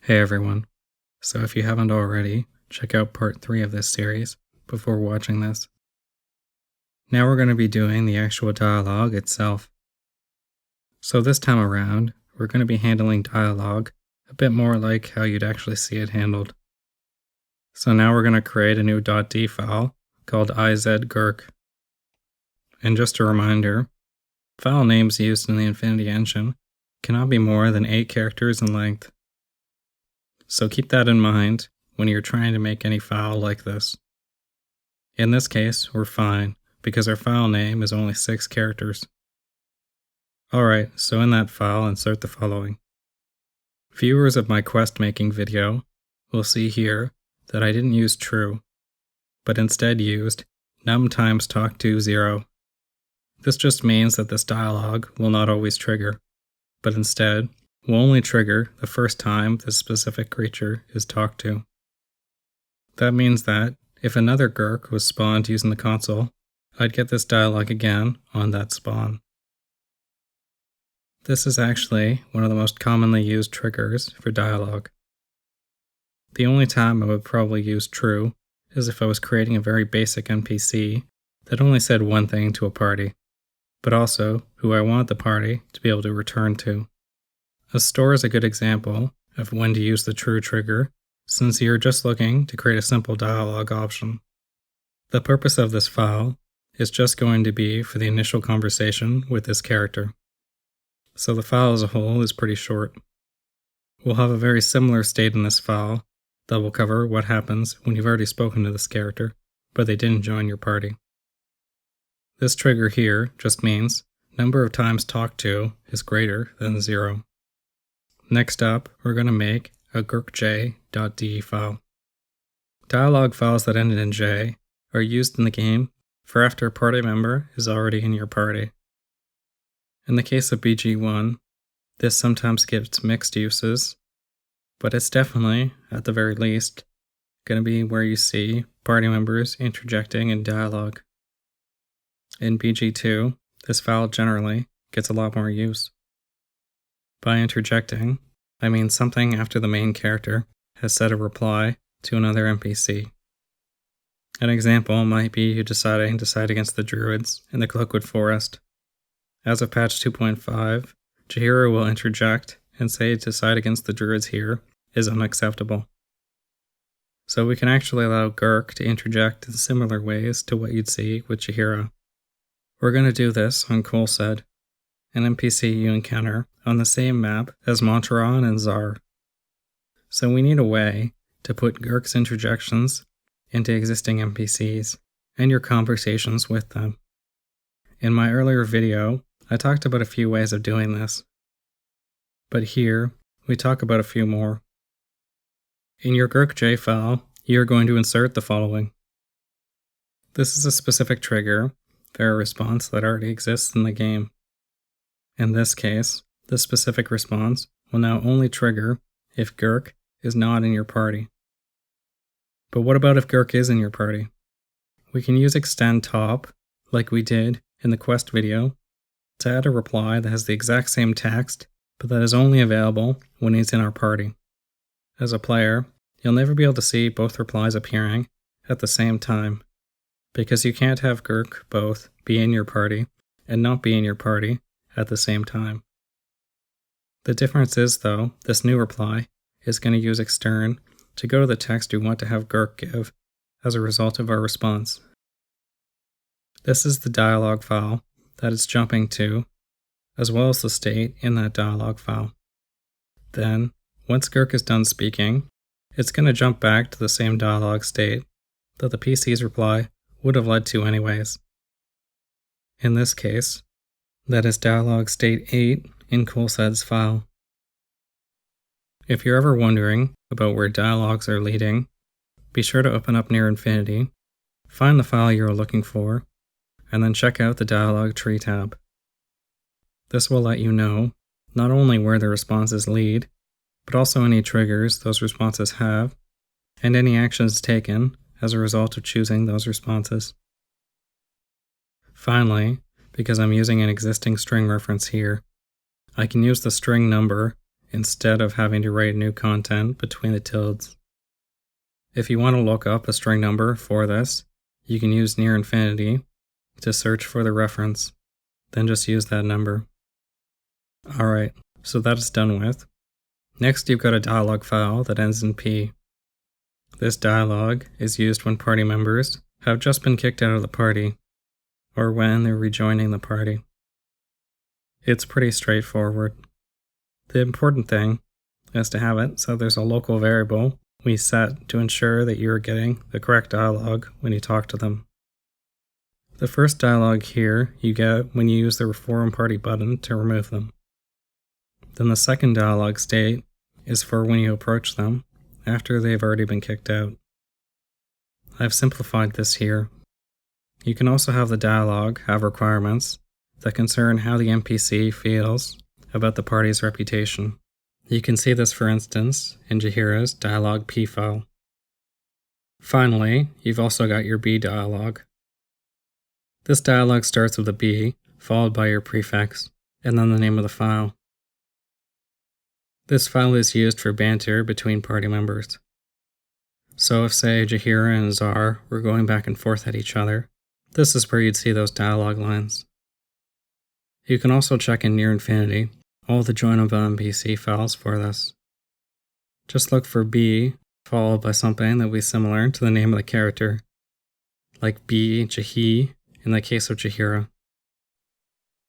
Hey everyone. So if you haven't already, check out part 3 of this series before watching this. Now we're going to be doing the actual dialogue itself. So this time around, we're going to be handling dialogue a bit more like how you'd actually see it handled. So now we're going to create a new .d file called IESDP. And just a reminder, file names used in the Infinity engine cannot be more than 8 characters in length. So keep that in mind when you're trying to make any file like this. In this case, we're fine because our file name is only 6 characters. Alright, so in that file, insert the following. Viewers of my quest making video will see here that I didn't use true, but instead used num times talk to 0. This just means that this dialogue will not always trigger, but instead will only trigger the first time this specific creature is talked to. That means that if another Gurk was spawned using the console, I'd get this dialogue again on that spawn. This is actually one of the most commonly used triggers for dialogue. The only time I would probably use true is if I was creating a very basic NPC that only said one thing to a party, but also who I want the party to be able to return to. A store is a good example of when to use the true trigger, since you're just looking to create a simple dialogue option. The purpose of this file is just going to be for the initial conversation with this character. So the file as a whole is pretty short. We'll have a very similar state in this file that will cover what happens when you've already spoken to this character, but they didn't join your party. This trigger here just means number of times talked to is greater than 0. Next up, we're going to make a gurkj.de file. Dialog files that ended in j are used in the game for after a party member is already in your party. In the case of BG1, this sometimes gives mixed uses, but it's definitely, at the very least, going to be where you see party members interjecting in dialogue. In BG2, this file generally gets a lot more use. By interjecting, I mean something after the main character has said a reply to another NPC. An example might be you deciding to side against the druids in the Cloakwood Forest. As of patch 2.5, Chihiro will interject and say to side against the druids here is unacceptable. So we can actually allow Gurk to interject in similar ways to what you'd see with Chihiro. We're going to do this on Soundset, an NPC you encounter on the same map as Montaron and Zar. So we need a way to put Gurk's interjections into existing NPCs and your conversations with them. In my earlier video, I talked about a few ways of doing this, but here we talk about a few more. In your gurkj file, you're going to insert the following. This is a specific trigger for a response that already exists in the game. In this case, this specific response will now only trigger if Gurk is not in your party. But what about if Gurk is in your party? We can use extend top, like we did in the quest video, to add a reply that has the exact same text, but that is only available when he's in our party. As a player, you'll never be able to see both replies appearing at the same time, because you can't have Gurk both be in your party and not be in your party at the same time. The difference is, though, this new reply is going to use extern to go to the text we want to have Gurk give as a result of our response. This is the dialog file that it's jumping to, as well as the state in that dialog file. Then, once Gurk is done speaking, it's going to jump back to the same dialog state that the PC's reply would have led to anyways. In this case, that is dialog state 8 in Soundset's file. If you're ever wondering about where dialogues are leading, be sure to open up near Infinity, find the file you're looking for, and then check out the dialog tree tab. This will let you know not only where the responses lead, but also any triggers those responses have, and any actions taken as a result of choosing those responses. Finally, because I'm using an existing string reference here, I can use the string number instead of having to write new content between the tildes. If you want to look up a string number for this, you can use near infinity to search for the reference, then just use that number. Alright, so that is done with. Next, you've got a dialog file that ends in P. This dialog is used when party members have just been kicked out of the party, or when they're rejoining the party. It's pretty straightforward. The important thing is to have it so there's a local variable we set to ensure that you're getting the correct dialog when you talk to them. The first dialog here you get when you use the Reform Party button to remove them. Then the second dialog state is for when you approach them after they've already been kicked out. I've simplified this here. You can also have the dialog have requirements that concern how the NPC feels about the party's reputation. You can see this, for instance, in Jaheira's dialog P file. Finally, you've also got your B dialog. This dialog starts with a B, followed by your prefix, and then the name of the file. This file is used for banter between party members. So if, say, Jaheira and Zar were going back and forth at each other, this is where you'd see those dialog lines. You can also check in near infinity all the joinable NPC files for this. Just look for B followed by something that will be similar to the name of the character, like B Jahi in the case of Jaheira.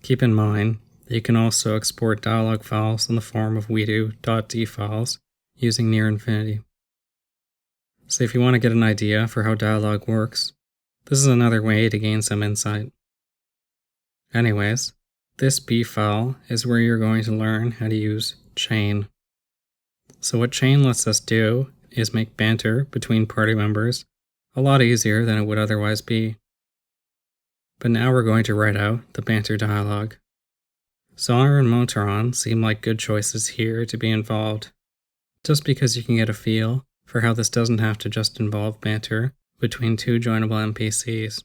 Keep in mind that you can also export dialog files in the form of Weidu.d files using near infinity. So if you want to get an idea for how dialog works, this is another way to gain some insight. Anyways, this B file is where you're going to learn how to use chain. So what chain lets us do is make banter between party members a lot easier than it would otherwise be. But now we're going to write out the banter dialog. Zar and Motron seem like good choices here to be involved, just because you can get a feel for how this doesn't have to just involve banter between two joinable NPCs,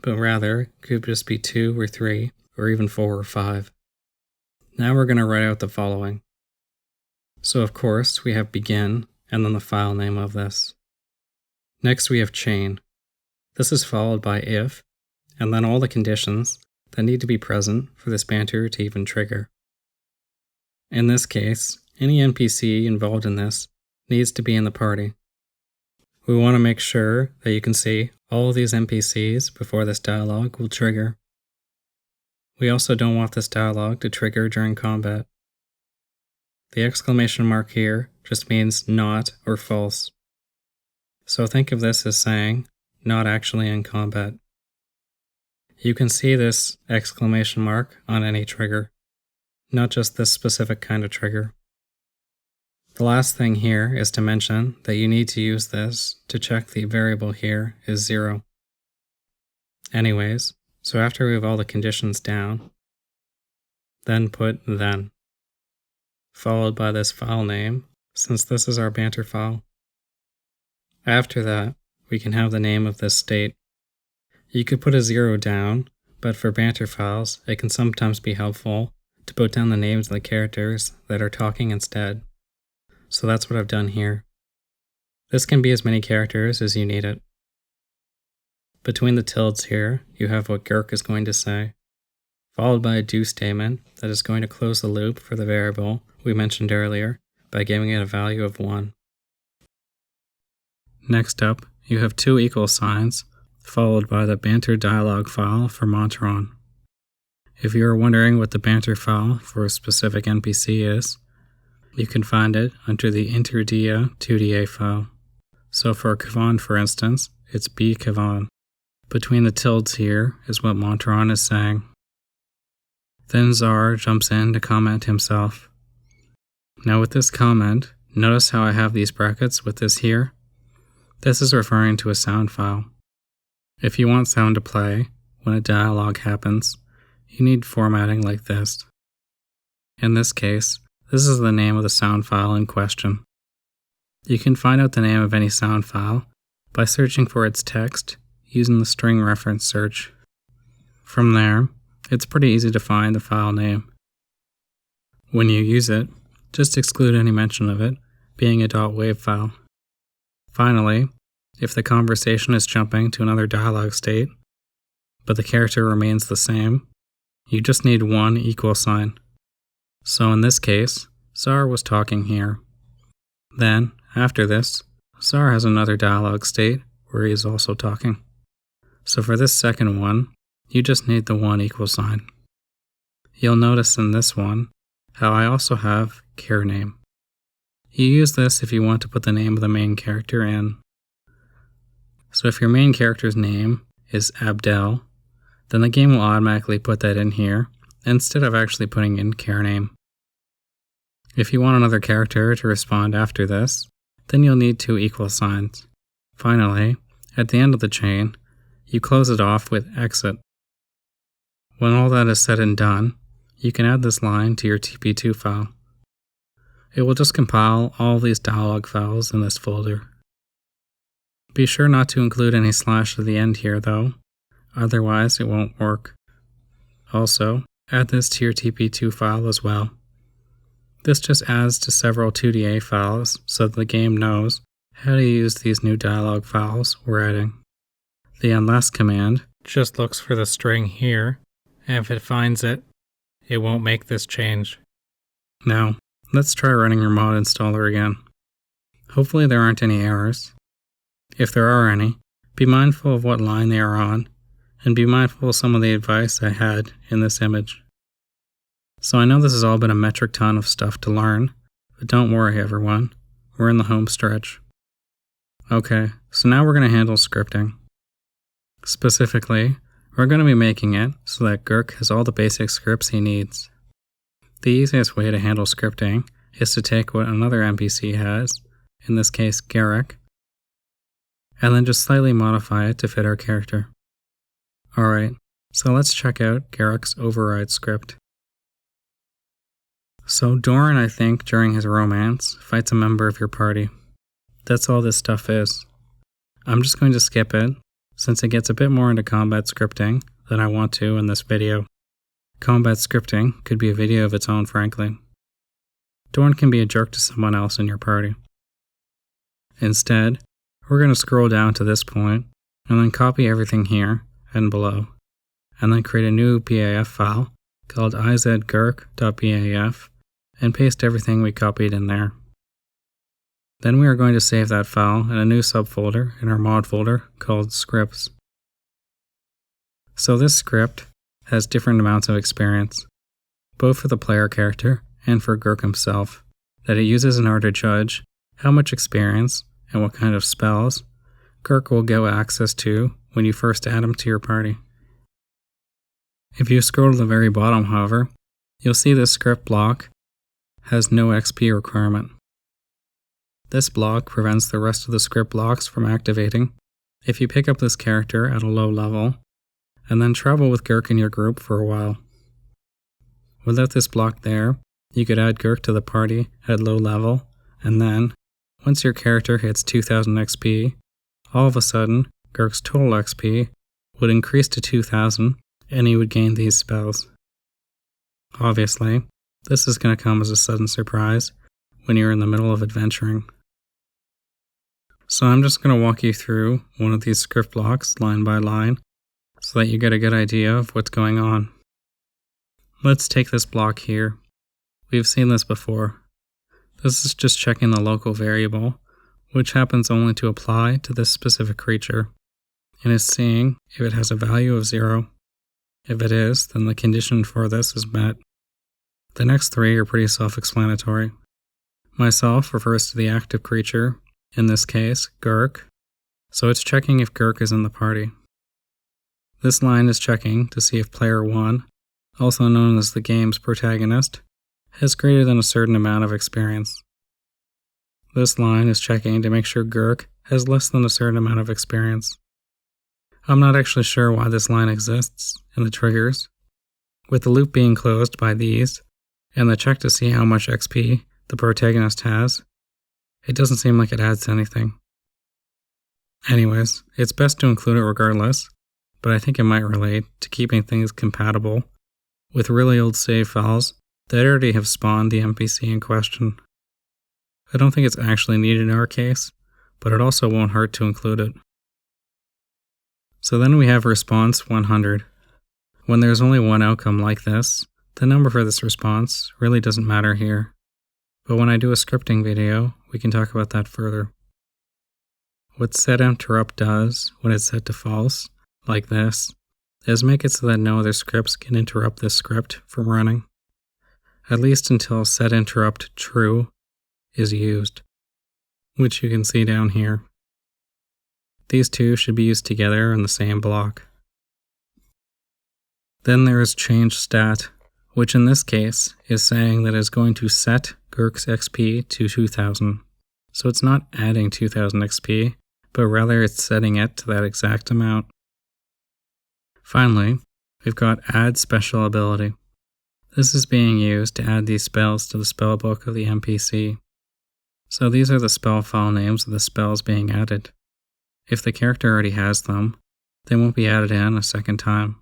but rather could just be 2 or 3 or even 4 or 5. Now we're going to write out the following. So of course we have begin and then the file name of this. Next we have chain. This is followed by if, and then all the conditions that need to be present for this banter to even trigger. In this case, any NPC involved in this needs to be in the party. We want to make sure that you can see all of these NPCs before this dialog will trigger. We also don't want this dialog to trigger during combat. The exclamation mark here just means not or false. So think of this as saying, not actually in combat. You can see this exclamation mark on any trigger, not just this specific kind of trigger. The last thing here is to mention that you need to use this to check the variable here is 0. Anyways, so after we have all the conditions down, then put then, followed by this file name, since this is our banter file. After that, we can have the name of this state. You could put a 0 down, but for banter files, it can sometimes be helpful to put down the names of the characters that are talking instead. So that's what I've done here. This can be as many characters as you need it. Between the tildes here, you have what Girk is going to say, followed by a do statement that is going to close the loop for the variable we mentioned earlier by giving it a value of 1. Next up, you have 2 equal signs, followed by the banter dialog file for Motron. If you are wondering what the banter file for a specific NPC is, you can find it under the interdia 2da file. So for Kavan, for instance, it's B Kavan. Between the tildes here is what Motron is saying. Then Zar jumps in to comment himself. Now with this comment, notice how I have these brackets with this here? This is referring to a sound file. If you want sound to play when a dialogue happens, you need formatting like this. In this case, this is the name of the sound file in question. You can find out the name of any sound file by searching for its text using the string reference search. From there, it's pretty easy to find the file name. When you use it, just exclude any mention of it being a .wav file. Finally, if the conversation is jumping to another dialog state, but the character remains the same, you just need one equal sign. So in this case, Czar was talking here. Then, after this, Czar has another dialog state where he is also talking. So for this second one, you just need the one equal sign. You'll notice in this one how I also have char name. You use this if you want to put the name of the main character in. So if your main character's name is Abdel, then the game will automatically put that in here instead of actually putting in char name. If you want another character to respond after this, then you'll need two equal signs. Finally, at the end of the chain, you close it off with exit. When all that is said and done, you can add this line to your TP2 file. It will just compile all these dialog files in this folder. Be sure not to include any slash at the end here though, otherwise it won't work. Also, add this to your TP2 file as well. This just adds to several 2DA files so that the game knows how to use these new dialog files we're adding. The unless command just looks for the string here, and if it finds it, it won't make this change. Now, let's try running your mod installer again. Hopefully there aren't any errors. If there are any, be mindful of what line they are on, and be mindful of some of the advice I had in this image. So I know this has all been a metric ton of stuff to learn, but don't worry everyone, we're in the home stretch. Okay, so now we're going to handle scripting. Specifically, we're going to be making it so that Gurk has all the basic scripts he needs. The easiest way to handle scripting is to take what another NPC has, in this case Garrick, and then just slightly modify it to fit our character. Alright, so let's check out Garrick's override script. So Doran, I think, during his romance, fights a member of your party. That's all this stuff is. I'm just going to skip it, since it gets a bit more into combat scripting than I want to in this video. Combat scripting could be a video of its own, frankly. Doran can be a jerk to someone else in your party. Instead, we're going to scroll down to this point, and then copy everything here and below, and then create a new BAF file called IESDP.baf, and paste everything we copied in there. Then we are going to save that file in a new subfolder in our mod folder called scripts. So this script has different amounts of experience, both for the player character and for Gurk himself, that it uses in order to judge how much experience and what kind of spells Gurk will get access to when you first add him to your party. If you scroll to the very bottom, however, you'll see this script block has no XP requirement. This block prevents the rest of the script blocks from activating if you pick up this character at a low level, and then travel with Gurk in your group for a while. Without this block there, you could add Gurk to the party at low level, and then, once your character hits 2000 XP, all of a sudden, Gurk's total XP would increase to 2000, and he would gain these spells. Obviously, this is going to come as a sudden surprise when you're in the middle of adventuring. So I'm just going to walk you through one of these script blocks line by line so that you get a good idea of what's going on. Let's take this block here. We've seen this before. This is just checking the local variable, which happens only to apply to this specific creature, and is seeing if it has a value of 0. If it is, then the condition for this is met. The next three are pretty self-explanatory. Myself refers to the active creature, in this case, Gurk, so it's checking if Gurk is in the party. This line is checking to see if player 1, also known as the game's protagonist, has greater than a certain amount of experience. This line is checking to make sure Gurk has less than a certain amount of experience. I'm not actually sure why this line exists in the triggers. With the loop being closed by these, and the check to see how much XP the protagonist has, it doesn't seem like it adds anything. Anyways, it's best to include it regardless, but I think it might relate to keeping things compatible with really old save files they'd already have spawned the NPC in question. I don't think it's actually needed in our case, but it also won't hurt to include it. So then we have response 100. When there's only one outcome like this, the number for this response really doesn't matter here. But when I do a scripting video, we can talk about that further. What setInterrupt does when it's set to false, like this, is make it so that no other scripts can interrupt this script from running, at least until setInterrupt true is used, which you can see down here. These two should be used together in the same block. Then there is changeStat, which in this case is saying that it's going to set Gurk's XP to 2000. So it's not adding 2000 XP, but rather it's setting it to that exact amount. Finally, we've got add special ability. This is being used to add these spells to the spellbook of the NPC. So these are the spell file names of the spells being added. If the character already has them, they won't be added in a second time.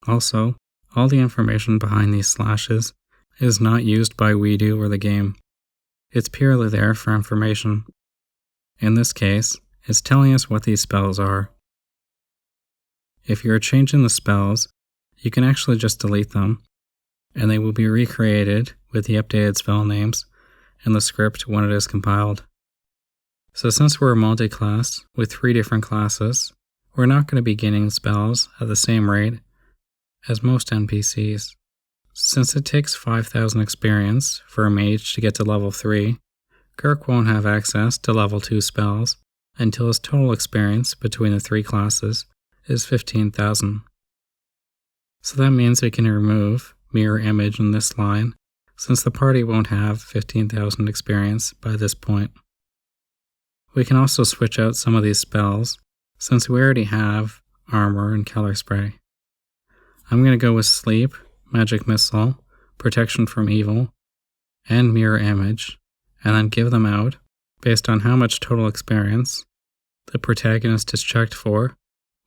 Also, all the information behind these slashes is not used by Weidu or the game. It's purely there for information. In this case, it's telling us what these spells are. If you're changing the spells, you can actually just delete them, and they will be recreated with the updated spell names in the script when it is compiled. So since we're a multi-class with 3 different classes, we're not going to be gaining spells at the same rate as most NPCs. Since it takes 5,000 experience for a mage to get to level 3, Gurk won't have access to level 2 spells until his total experience between the 3 classes is 15,000. So that means we can remove mirror image in this line, since the party won't have 15,000 experience by this point. We can also switch out some of these spells, since we already have armor and color spray. I'm going to go with sleep, magic missile, protection from evil, and mirror image, and then give them out based on how much total experience the protagonist is checked for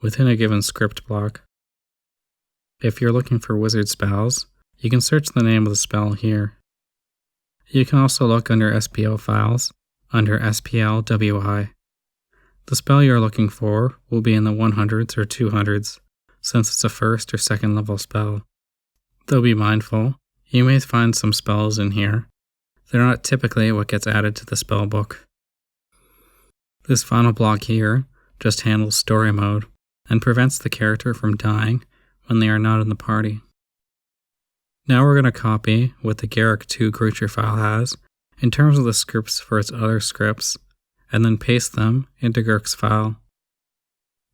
within a given script block. If you're looking for wizard spells, you can search the name of the spell here. You can also look under SPL files under SPL WI. The spell you're looking for will be in the 100s or 200s, since it's a first or second level spell. Though be mindful, you may find some spells in here. They're not typically what gets added to the spell book. This final block here just handles story mode and prevents the character from dying when they are not in the party. Now we're going to copy what the Garrick2 creature file has in terms of the scripts for its other scripts, and then paste them into Gurk's file.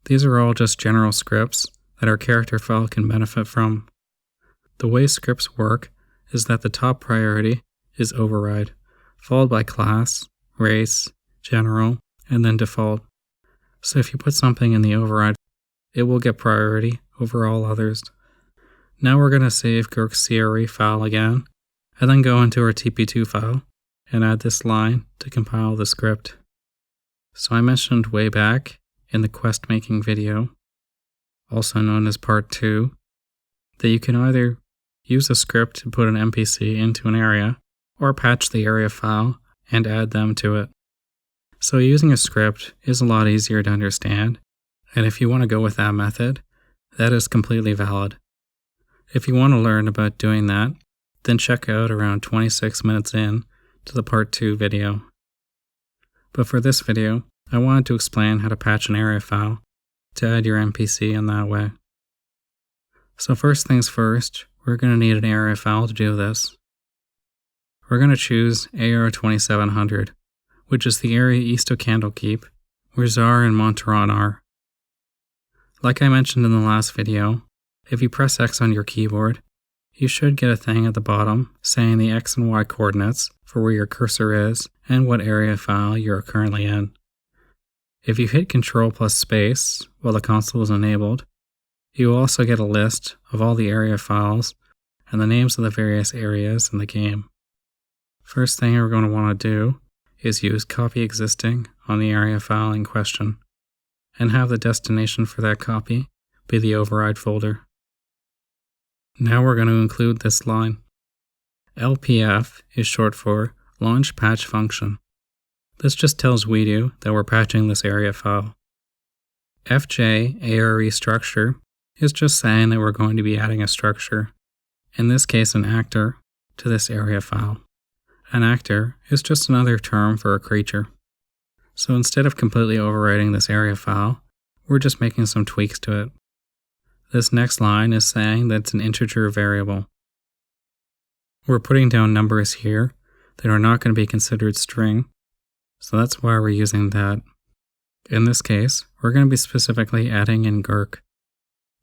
These are all just general scripts that our character file can benefit from. The way scripts work is that the top priority is override, followed by class, race, general, and then default. So if you put something in the override, it will get priority over all others. Now we're going to save Gurk's CRE file again, and then go into our TP2 file and add this line to compile the script. So I mentioned way back in the quest making video, also known as part 2, that you can either use a script to put an NPC into an area, or patch the area file and add them to it. So using a script is a lot easier to understand, and if you want to go with that method, that is completely valid. If you want to learn about doing that, then check out around 26 minutes in to the part 2 video. But for this video, I wanted to explain how to patch an area file to add your NPC in that way. So first things first, we're going to need an area file to do this. We're going to choose AR2700, which is the area east of Candlekeep, where Zar and Monteron are. Like I mentioned in the last video, if you press X on your keyboard, you should get a thing at the bottom saying the X and Y coordinates for where your cursor is and what area file you're currently in. If you hit Ctrl plus space while the console is enabled, you will also get a list of all the area files and the names of the various areas in the game. First thing we're going to want to do is use copy existing on the area file in question, and have the destination for that copy be the override folder. Now we're going to include this line. LPF is short for Launch Patch Function. This just tells Weidu that we're patching this area file. FJ structure is just saying that we're going to be adding a structure, in this case an actor, to this area file. An actor is just another term for a creature. So instead of completely overwriting this area file, we're just making some tweaks to it. This next line is saying that it's an integer variable. We're putting down numbers here that are not going to be considered string, so that's why we're using that. In this case, we're going to be specifically adding in Gurk.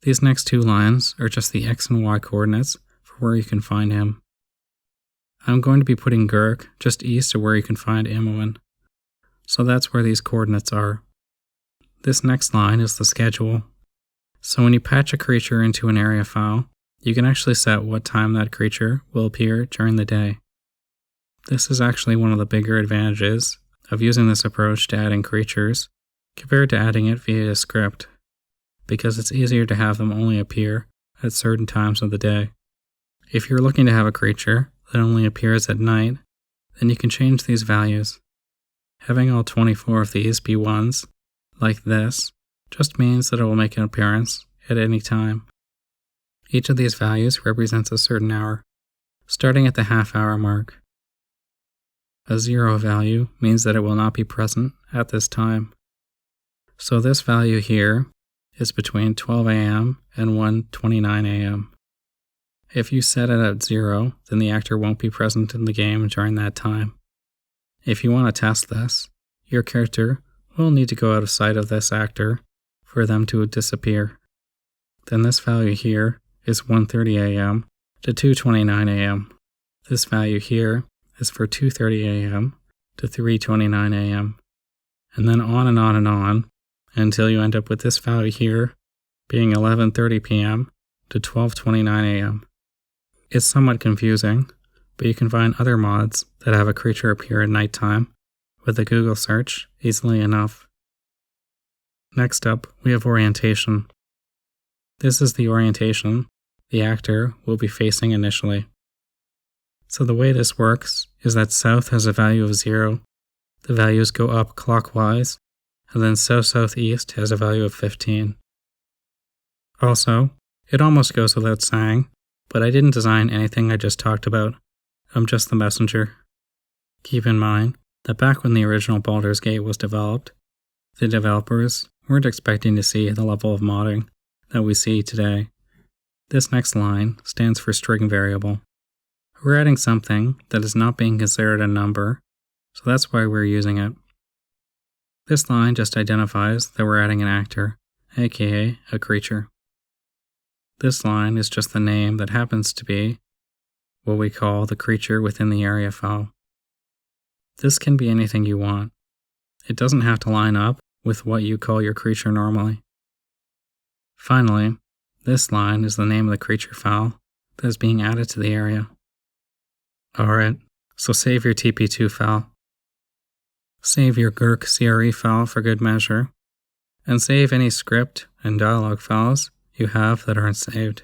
These next two lines are just the x and y coordinates for where you can find him. I'm going to be putting Gurk just east of where you can find Imoen, so that's where these coordinates are. This next line is the schedule. So when you patch a creature into an area file, you can actually set what time that creature will appear during the day. This is actually one of the bigger advantages of using this approach to adding creatures compared to adding it via a script, because it's easier to have them only appear at certain times of the day. If you're looking to have a creature that only appears at night, then you can change these values. Having all 24 of these be 1s, like this, just means that it will make an appearance at any time. Each of these values represents a certain hour, starting at the half-hour mark. A 0 value means that it will not be present at this time. So this value here is between 12 a.m. and 1:29 a.m. If you set it at 0, then the actor won't be present in the game during that time. If you want to test this, your character will need to go out of sight of this actor for them to disappear. Then this value here is 1:30 a.m. to 2:29 a.m. This value here is for 2:30 a.m. to 3:29 a.m. And then on and on and on until you end up with this value here being 11:30 p.m. to 12:29 a.m. It's somewhat confusing, but you can find other mods that have a creature appear at nighttime with a Google search easily enough. Next up, we have orientation. This is the orientation the actor will be facing initially. So the way this works is that south has a value of 0, the values go up clockwise, and then south-southeast has a value of 15. Also, it almost goes without saying, but I didn't design anything I just talked about. I'm just the messenger. Keep in mind that back when the original Baldur's Gate was developed, the developers weren't expecting to see the level of modding that we see today. This next line stands for string variable. We're adding something that is not being considered a number, so that's why we're using it. This line just identifies that we're adding an actor, aka a creature. This line is just the name that happens to be what we call the creature within the area file. This can be anything you want. It doesn't have to line up with what you call your creature normally. Finally, this line is the name of the creature file that is being added to the area. Alright, so save your TP2 file. Save your Gurk CRE file for good measure, and save any script and dialog files you have that aren't saved.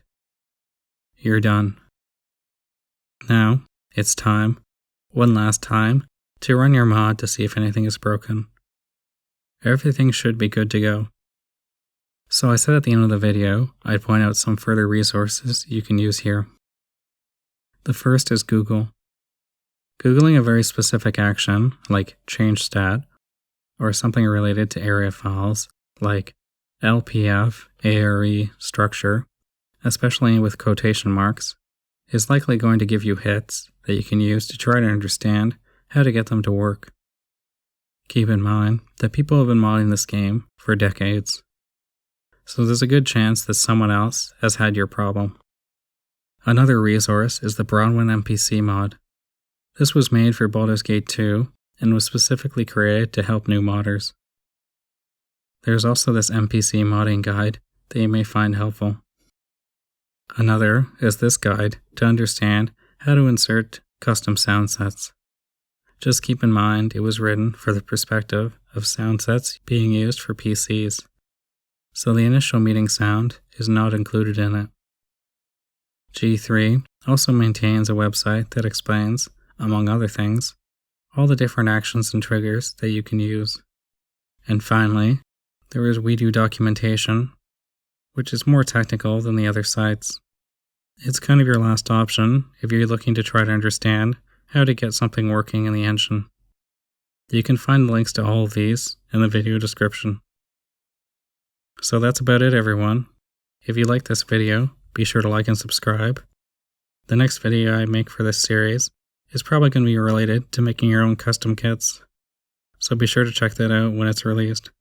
You're done. Now, it's time, one last time, to run your mod to see if anything is broken. Everything should be good to go. So I said at the end of the video, I'd point out some further resources you can use here. The first is Google. Googling a very specific action, like change stat, or something related to area files, like LPF, ARE, structure, especially with quotation marks, is likely going to give you hits that you can use to try to understand how to get them to work. Keep in mind that people have been modding this game for decades, so there's a good chance that someone else has had your problem. Another resource is the Branwen NPC mod. This was made for Baldur's Gate 2 and was specifically created to help new modders. There's also this NPC modding guide that you may find helpful. Another is this guide to understand how to insert custom sound sets. Just keep in mind it was written for the perspective of sound sets being used for PCs, so the initial meeting sound is not included in it. G3 also maintains a website that explains, among other things, all the different actions and triggers that you can use. And finally, there is Weidu Documentation, which is more technical than the other sites. It's kind of your last option if you're looking to try to understand how to get something working in the engine. You can find links to all of these in the video description. So that's about it, everyone. If you like this video, be sure to like and subscribe. The next video I make for this series is probably going to be related to making your own custom kits, so be sure to check that out when it's released.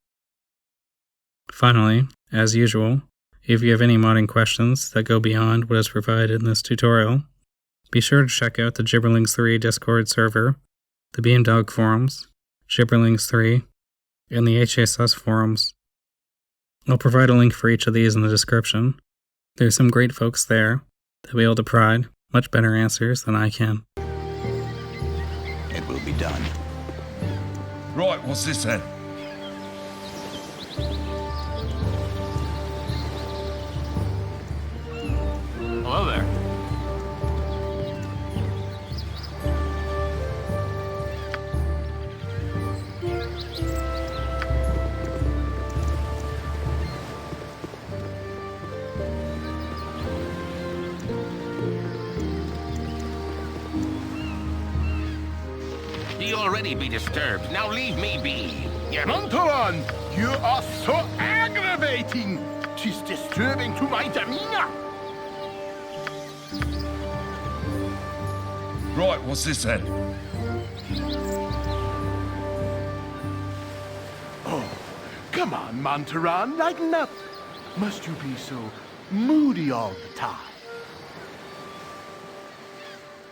Finally, as usual, if you have any modding questions that go beyond what is provided in this tutorial, be sure to check out the Gibberlings 3 Discord server, the Beamdog forums, Gibberlings 3, and the HSS forums. I'll provide a link for each of these in the description. There's some great folks there that will be able to provide much better answers than I can. It will be done. Right, what's this then? Hello there. You'll already be disturbed. Now leave me be. Montaran, you are so aggravating. Tis disturbing to my demeanor. Right, what's this then? Oh, come on, Montaran, lighten up. Must you be so moody all the time?